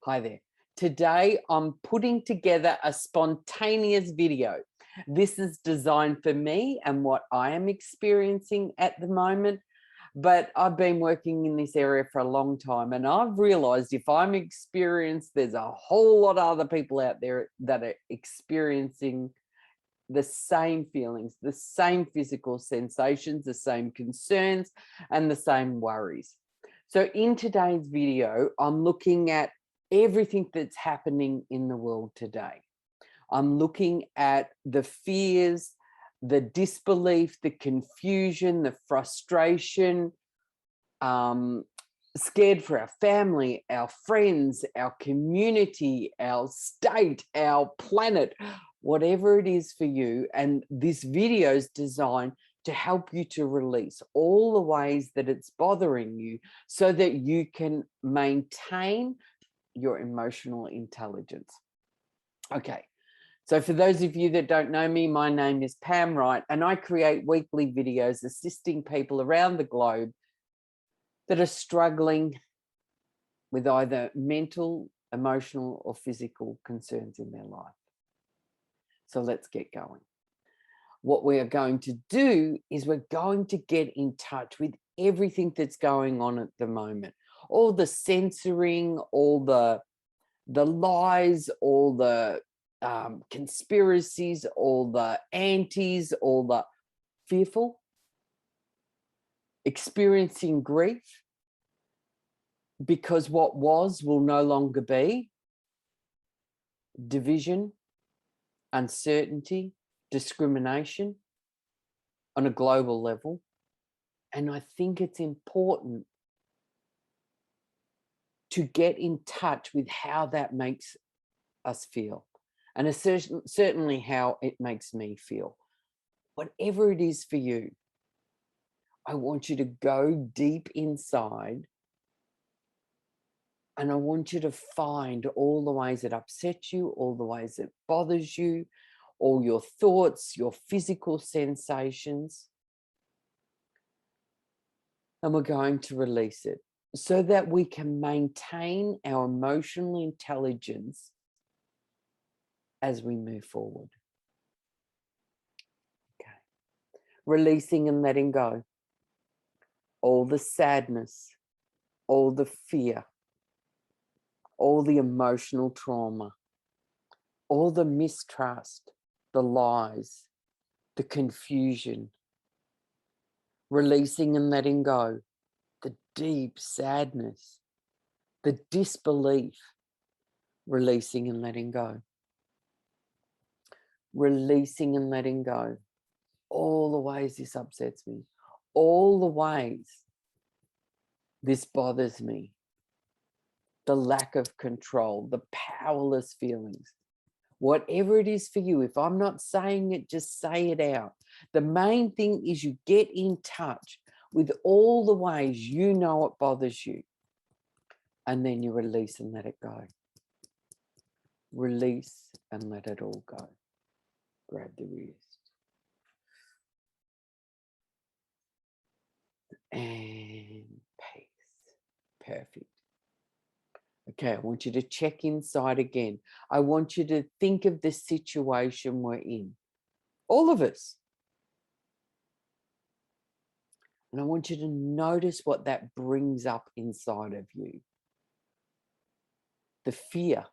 Hi there. Today I'm putting together a spontaneous video. This is designed for me and what I am experiencing at the moment, but I've been working in this area for a long time and I've realized if I'm experienced, there's a whole lot of other people out there that are experiencing the same feelings, the same physical sensations, the same concerns, and the same worries. So in today's video, I'm looking at everything that's happening in the world today. I'm looking at the fears, the disbelief, the confusion, the frustration, scared for our family, our friends, our community, our state, our planet, whatever it is for you. And this video is designed to help you to release all the ways that it's bothering you so that you can maintain your emotional intelligence. Okay, so for those of you that don't know me, my name is Pam Wright, and I create weekly videos assisting people around the globe that are struggling with either mental, emotional, or physical concerns in their life. So let's get going. What we are going to do is we're going to get in touch with everything that's going on at the moment. All the censoring, all the lies, all the conspiracies, all the antis, all the fearful, experiencing grief because what was will no longer be, division, uncertainty, discrimination on a global level. And I think it's important to get in touch with how that makes us feel. And it's certainly how it makes me feel. Whatever it is for you, I want you to go deep inside and I want you to find all the ways it upsets you, all the ways it bothers you, all your thoughts, your physical sensations. And we're going to release it so that we can maintain our emotional intelligence as we move forward. Okay. Releasing and letting go. All the sadness, all the fear, all the emotional trauma, all the mistrust, the lies, the confusion. Releasing and letting go. The deep sadness, the disbelief. Releasing and letting go. Releasing and letting go. All the ways this upsets me. All the ways this bothers me. The lack of control, the powerless feelings. Whatever it is for you, if I'm not saying it, just say it out. The main thing is you get in touch with all the ways you know it bothers you. And then you release and let it go. Release and let it all go. Grab the wrist. And peace. Perfect. Okay, I want you to check inside again. I want you to think of the situation we're in. All of us. And I want you to notice what that brings up inside of you. The fear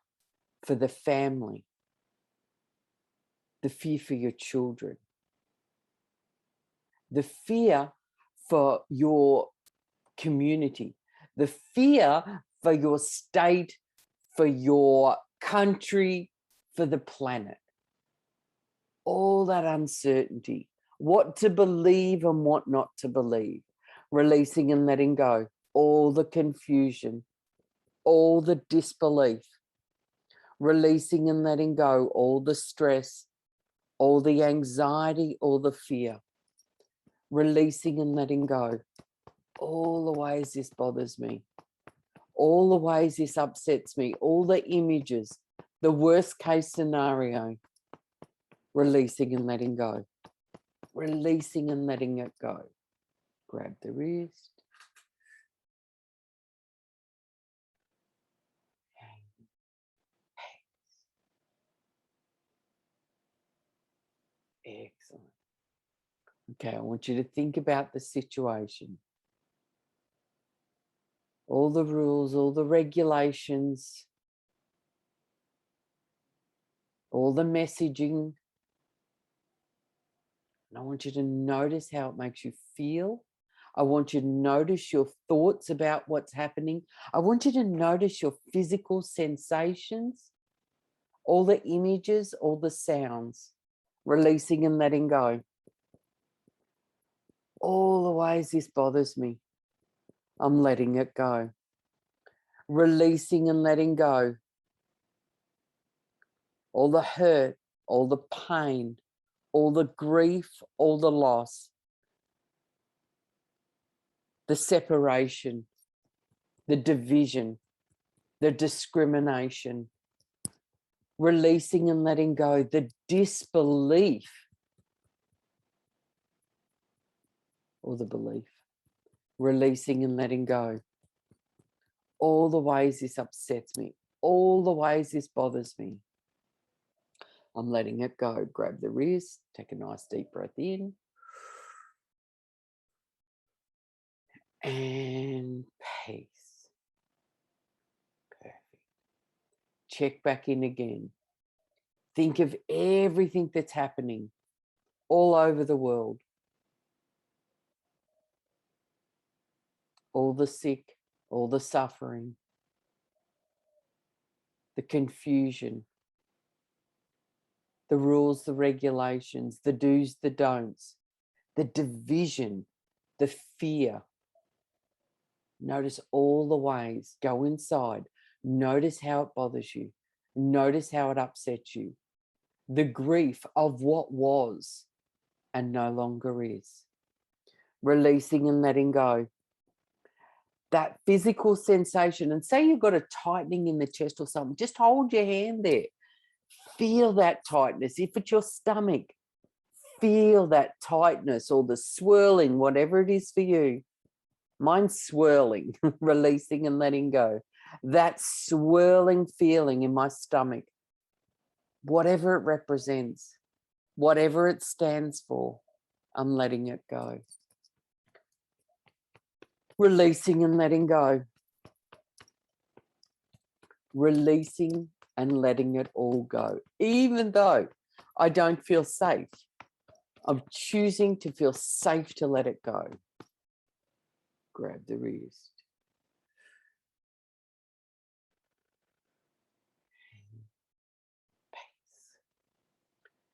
for the family. The fear for your children. The fear for your community. The fear for your state, for your country, for the planet. All that uncertainty. What to believe and what not to believe. Releasing and letting go. All the confusion. All the disbelief. Releasing and letting go. All the stress. All the anxiety. All the fear. Releasing and letting go. All the ways this bothers me. All the ways this upsets me. All the images. The worst case scenario. Releasing and letting go. Releasing and letting it go. Grab the wrist. Okay, I want you to think about the situation. All the rules, all the regulations, all the messaging. And I want you to notice how it makes you feel. I want you to notice your thoughts about what's happening. I want you to notice your physical sensations, all the images, all the sounds, releasing and letting go. All the ways this bothers me, I'm letting it go. Releasing and letting go. All the hurt, all the pain, all the grief, all the loss, the separation, the division, the discrimination, releasing and letting go, the disbelief or the belief, releasing and letting go. All the ways this upsets me, all the ways this bothers me, I'm letting it go. Grab the wrist, take a nice deep breath in. And peace. Perfect. Check back in again. Think of everything that's happening all over the world. All the sick, all the suffering, the confusion, the rules, the regulations, the do's, the don'ts, the division, the fear. Notice all the ways. Go inside. Notice how it bothers you. Notice how it upsets you. The grief of what was and no longer is. Releasing and letting go. That physical sensation, and say you've got a tightening in the chest or something, just hold your hand there. Feel that tightness. If it's your stomach, feel that tightness or the swirling, whatever it is for you. Mine's swirling, releasing and letting go. That swirling feeling in my stomach, whatever it represents, whatever it stands for, I'm letting it go. Releasing and letting go. Releasing and letting it all go. Even though I don't feel safe, I'm choosing to feel safe to let it go. Grab the wrist.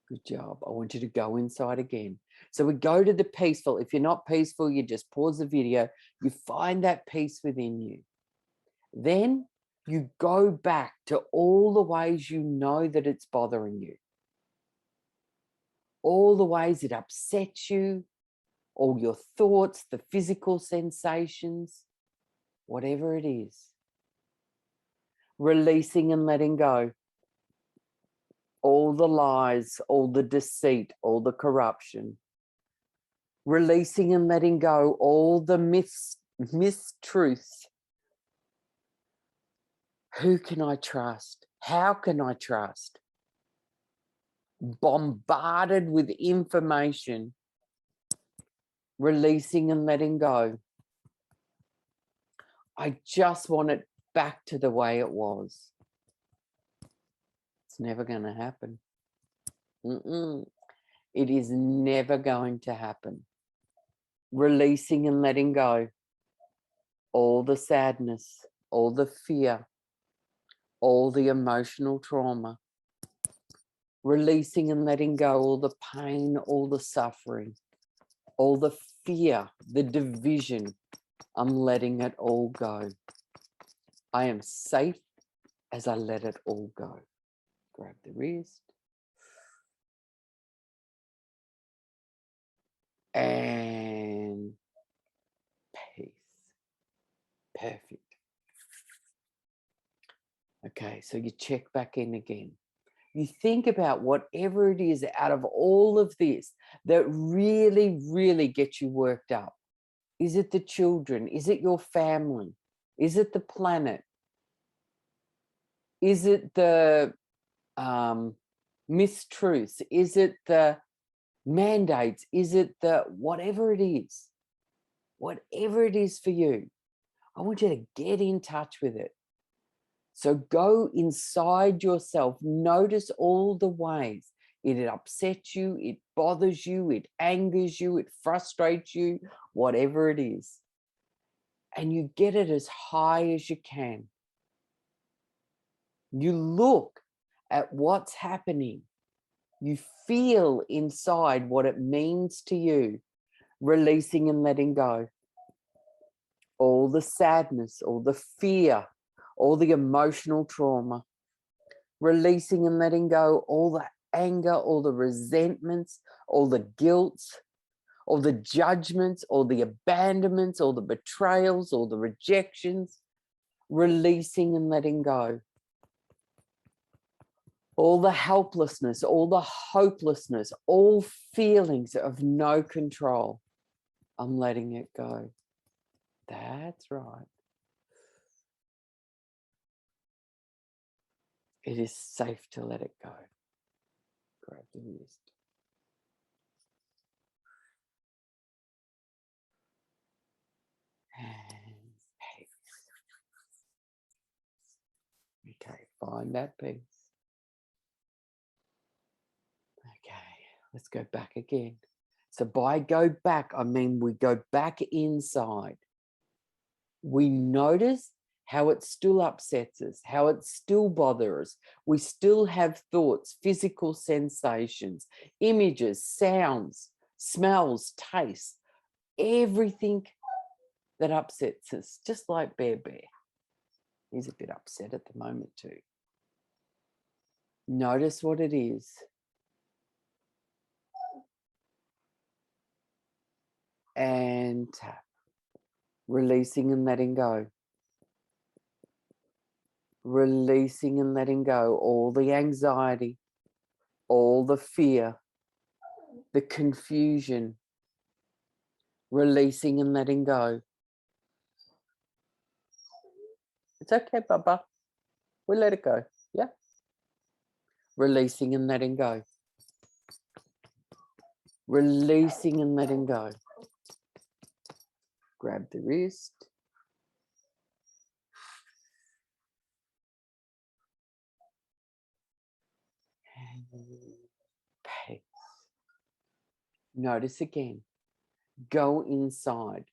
Good job. I want you to go inside again. So we go to the peaceful. If you're not peaceful, you just pause the video. You find that peace within you. Then you go back to all the ways you know that it's bothering you. All the ways it upsets you, all your thoughts, the physical sensations, whatever it is. Releasing and letting go. All the lies, all the deceit, all the corruption. Releasing and letting go all the mistruths. Who can I trust? How can I trust? Bombarded with information. Releasing and letting go. I just want it back to the way it was. It's never going to happen. It is never going to happen. Releasing and letting go. All the sadness, all the fear, all the emotional trauma. Releasing and letting go all the pain, all the suffering, all the fear, the division. I'm letting it all go. I am safe as I let it all go. Grab the wrist. And peace. Perfect. Okay, so you check back in again. You think about whatever it is out of all of this that really, really gets you worked up. Is it the children? Is it your family? Is it the planet? Is it the mistruths? Is it the mandates? Is it the whatever it is for you? I want you to get in touch with it. So go inside yourself. Notice all the ways it upsets you, it bothers you, it angers you, it frustrates you, whatever it is. And you get it as high as you can. You look at what's happening. You feel inside what it means to you, releasing and letting go. All the sadness, all the fear, all the emotional trauma, releasing and letting go, all the anger, all the resentments, all the guilt, all the judgments, all the abandonments, all the betrayals, all the rejections, releasing and letting go. All the helplessness, all the hopelessness, all feelings of no control. I'm letting it go. That's right. It is safe to let it go. Grab the wrist. And peace. Okay, find that peace. Okay, let's go back again. So by go back, I mean we go back inside. We notice how it still upsets us, how it still bothers us. We still have thoughts, physical sensations, images, sounds, smells, tastes, everything that upsets us, just like Bear. He's a bit upset at the moment too. Notice what it is. And tap. Releasing and letting go. Releasing and letting go all the anxiety, all the fear, the confusion. Releasing and letting go. It's okay, Baba. We let it go. Yeah. Releasing and letting go. Releasing and letting go. Grab the wrist. And peace. Notice again. Go inside.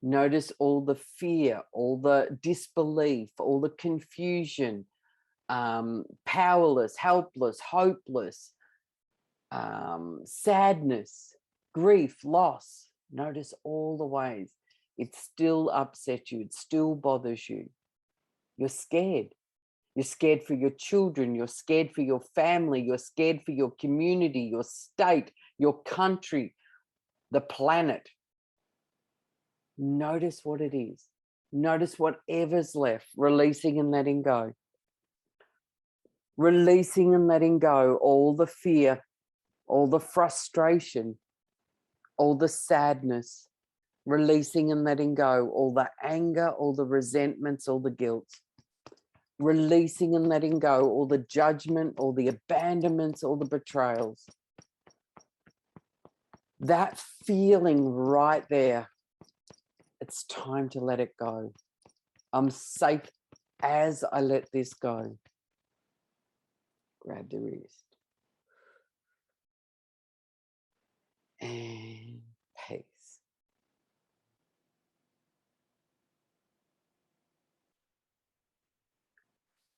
Notice all the fear, all the disbelief, all the confusion, powerless, helpless, hopeless, sadness, grief, loss. Notice all the ways it still upsets you, it still bothers you. You're scared. You're scared for your children, you're scared for your family, you're scared for your community, your state, your country, the planet. Notice what it is. Notice whatever's left, releasing and letting go. Releasing and letting go all the fear, all the frustration, all the sadness. Releasing and letting go all the anger, all the resentments, all the guilt. Releasing and letting go all the judgment, all the abandonments, all the betrayals. That feeling right there, it's time to let it go. I'm safe as I let this go. Grab the wrist. And peace.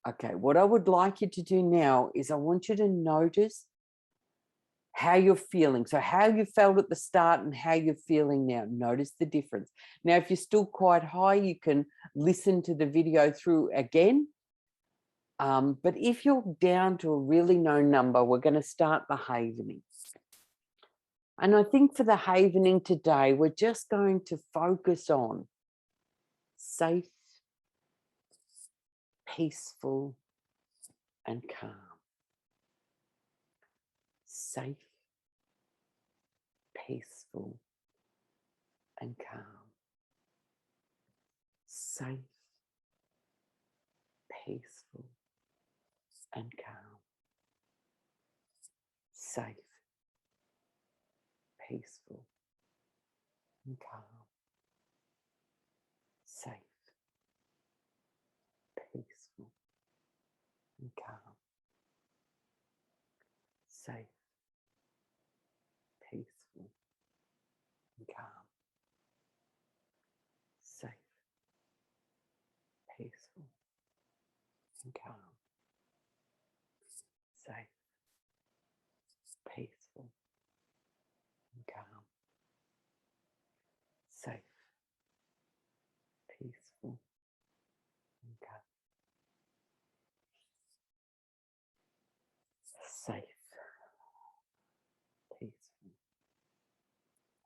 Okay, what I would like you to do now is I want you to notice how you're feeling. So how you felt at the start and how you're feeling now. Notice the difference. Now, if you're still quite high, you can listen to the video through again. But if you're down to a really low number, we're going to start the havening. And I think for the havening today, we're just going to focus on safe, peaceful, and calm. Safe, peaceful, and calm. Safe, peaceful, and calm. Safe, peaceful and calm, safe, peaceful and calm, safe, peaceful and calm, safe, peaceful and calm, safe, peaceful and calm, safe, peaceful and calm, safe, peaceful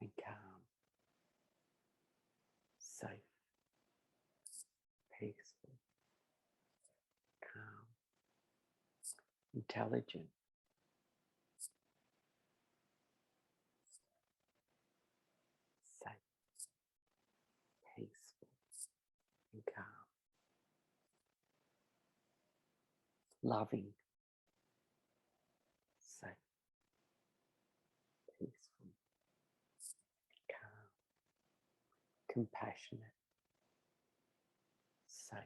and calm, safe, peaceful, calm, intelligent, safe, peaceful and calm, loving, safe, peaceful, calm, compassionate, safe,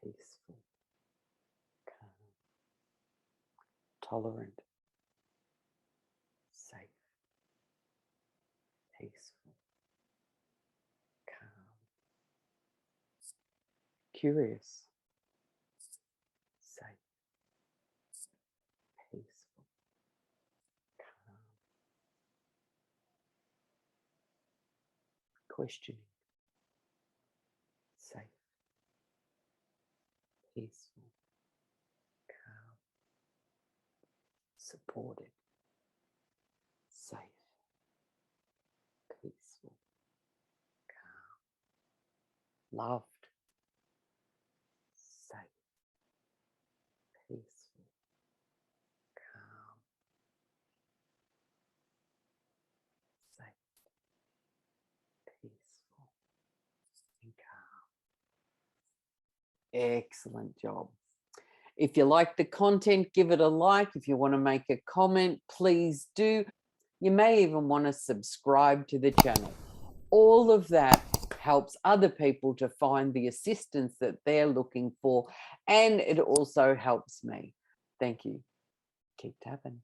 peaceful, calm, tolerant, safe, peaceful, calm, curious, safe, peaceful, calm, questioning, safe, peaceful, calm, supported, safe, peaceful, calm, loved, safe, peaceful, calm, safe, peaceful, and calm. Excellent job. If you like the content, give it a like. If you want to make a comment, please do. You may even want to subscribe to the channel. All of that helps other people to find the assistance that they're looking for, and it also helps me. Thank you. Keep tapping.